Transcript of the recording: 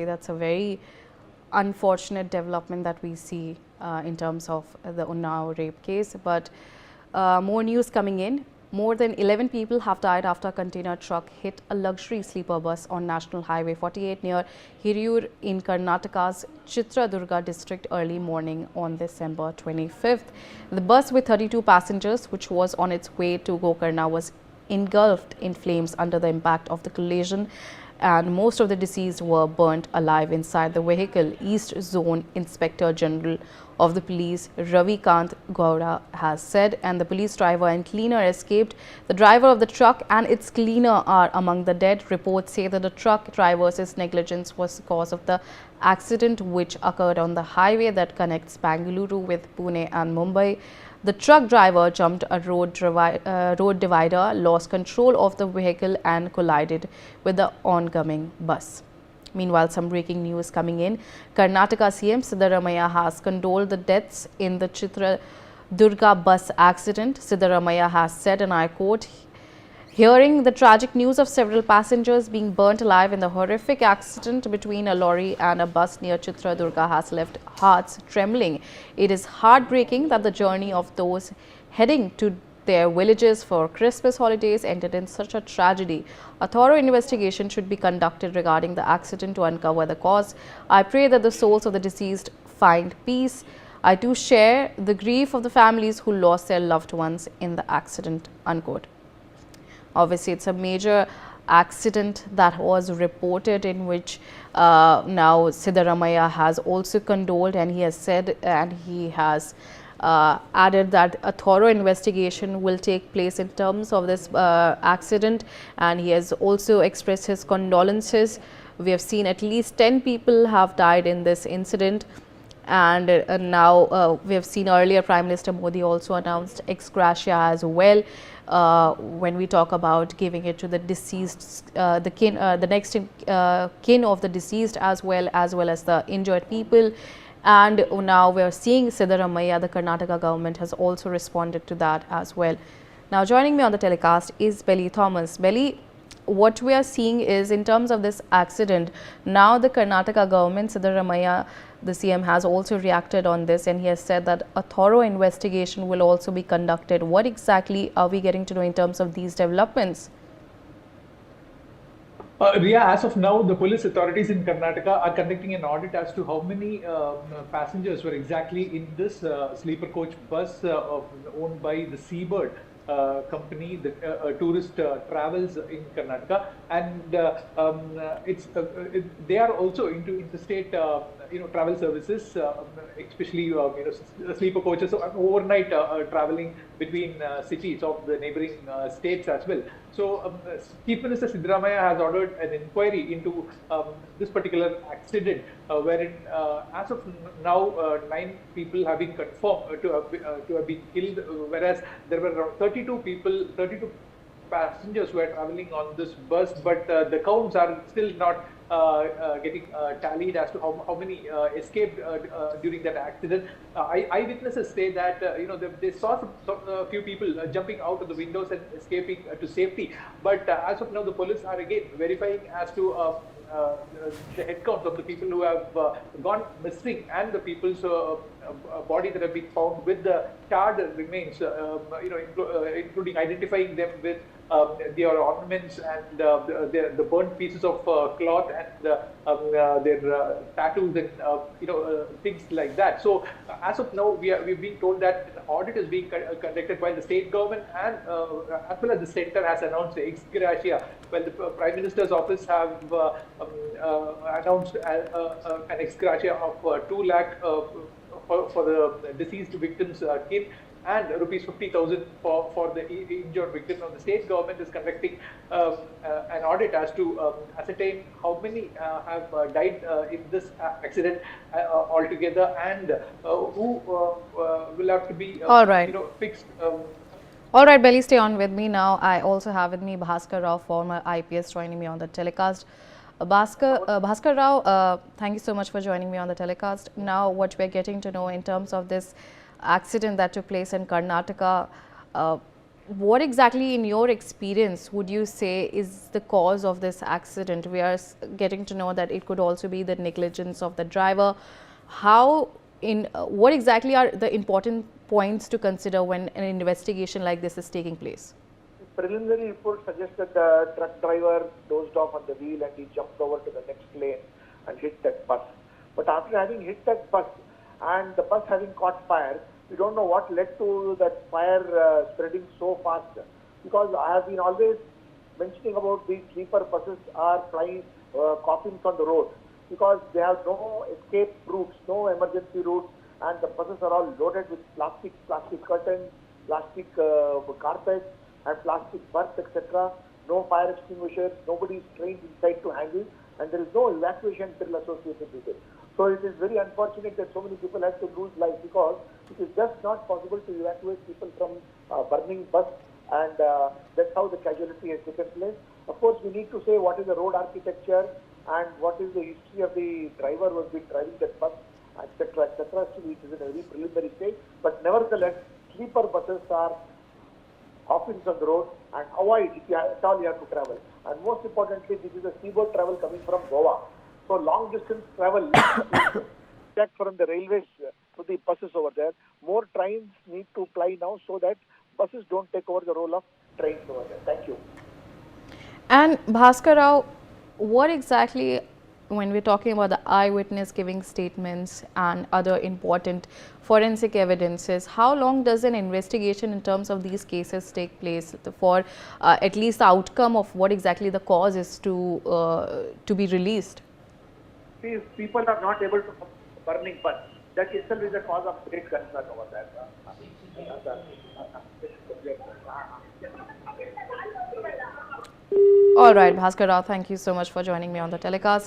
That's a very unfortunate development that we see in terms of the Unnao rape case. But more news coming in. More than 11 people have died after a container truck hit a luxury sleeper bus on National Highway 48 near Hiriyur in Karnataka's Chitradurga district early morning on December 25th. The bus with 32 passengers, which was on its way to Gokarna, was engulfed in flames under the impact of the collision, and most of the deceased were burnt alive inside the vehicle. East Zone Inspector General of the police, Ravi Kant Gowda, has said, and the police driver and cleaner escaped. The driver of the truck and its cleaner are among the dead. Reports say that the truck driver's negligence was the cause of the accident, which occurred on the highway that connects Bangalore with Pune and Mumbai. The truck driver jumped a road divider, lost control of the vehicle and collided with the oncoming bus. Meanwhile, some breaking news coming in. Karnataka CM Siddaramaiah has condoled the deaths in the Chitradurga bus accident. Siddaramaiah has said, and I quote, "Hearing the tragic news of several passengers being burnt alive in the horrific accident between a lorry and a bus near Chitradurga has left hearts trembling. It is heartbreaking that the journey of those heading to their villages for Christmas holidays ended in such a tragedy. A thorough investigation should be conducted regarding the accident to uncover the cause. I pray that the souls of the deceased find peace. I too share the grief of the families who lost their loved ones in the accident," unquote. Obviously, it's a major accident that was reported, in which now Siddaramaiah has also condoled, and he has said, and he has added that a thorough investigation will take place in terms of this accident, and he has also expressed his condolences. We have seen at least 10 people have died in this incident. And now we have seen earlier Prime Minister Modi also announced ex gratia as well, when we talk about giving it to the deceased, the next kin of the deceased, as well as the injured people. And now we are seeing Siddaramaiah, the Karnataka government has also responded to that as well. Now joining me on the telecast is Belly Thomas. Belly, what we are seeing is, in terms of this accident, now the Karnataka government, Siddaramaiah, the CM, has also reacted on this, and he has said that a thorough investigation will also be conducted. What exactly are we getting to know in terms of these developments? Riya, as of now, the police authorities in Karnataka are conducting an audit as to how many passengers were exactly in this sleeper coach bus owned by the Seabird company, the tourist travels in Karnataka, and they are also into interstate travel services, especially sleeper coaches, so overnight traveling between cities of the neighboring states as well. So Chief Minister Siddaramaiah has ordered an inquiry into this particular accident, wherein as of now 9 people have been confirmed to have been killed, whereas there were around 32 passengers were traveling on this bus, but the counts are still not getting tallied as to how many escaped during that accident. Eyewitnesses say that they saw a few people jumping out of the windows and escaping to safety, but as of now the police are again verifying as to the head count of the people who have gone missing and the people's body that have been found with the charred remains, including identifying them with their ornaments and the burnt pieces of cloth and their tattoos and things like that. So as of now, we've been told that an audit is being conducted by the state government, and as well as the center has announced ex gratia. Well, the Prime Minister's office have announced an ex gratia of 2 lakh for the deceased victims' kin, and rupees 50,000 for the injured victim. Now, the state government is conducting an audit as to ascertain how many have died in this accident altogether, and who will have to be fixed. All right, Belly, stay on with me now. I also have with me Bhaskar Rao, former IPS, joining me on the telecast. Bhaskar Rao, thank you so much for joining me on the telecast. Now, what we're getting to know in terms of this accident that took place in Karnataka, what exactly, in your experience, would you say is the cause of this accident? We are getting to know that it could also be the negligence of the driver. What exactly are the important points to consider when an investigation like this is taking place? The preliminary report suggested the truck driver dozed off on the wheel and he jumped over to the next lane and hit that bus. But after having hit that bus and the bus having caught fire, we don't know what led to that fire spreading so fast. Because I have been always mentioning about these sleeper buses are flying coffins on the road, because they have no escape routes, no emergency routes, and the buses are all loaded with plastic curtains, plastic carpets, and plastic berths, etc. No fire extinguishers, nobody is trained inside to handle, and there is no evacuation drill associated with it. So it is very unfortunate that so many people have to lose life, because it is just not possible to evacuate people from burning bus, and that's how the casualty has taken place. Of course, we need to say what is the road architecture and what is the history of the driver who has been driving that bus, etc., etc. So it is in a very preliminary stage, but nevertheless, sleeper buses are coffins on the road, and avoid if you have, at all you have to travel. And most importantly, this is a seaboard travel coming from Goa. So long distance travel check from the railways to the buses over there. More trains need to ply now so that buses don't take over the role of trains over there. Thank you. And Bhaskar Rao, what exactly, when we're talking about the eyewitness giving statements and other important forensic evidences, how long does an investigation in terms of these cases take place for at least the outcome of what exactly the cause is to be released? See, if people are not able to burning bus, that itself is a cause of great concern over there. All right, Bhaskar Rao, thank you so much for joining me on the telecast.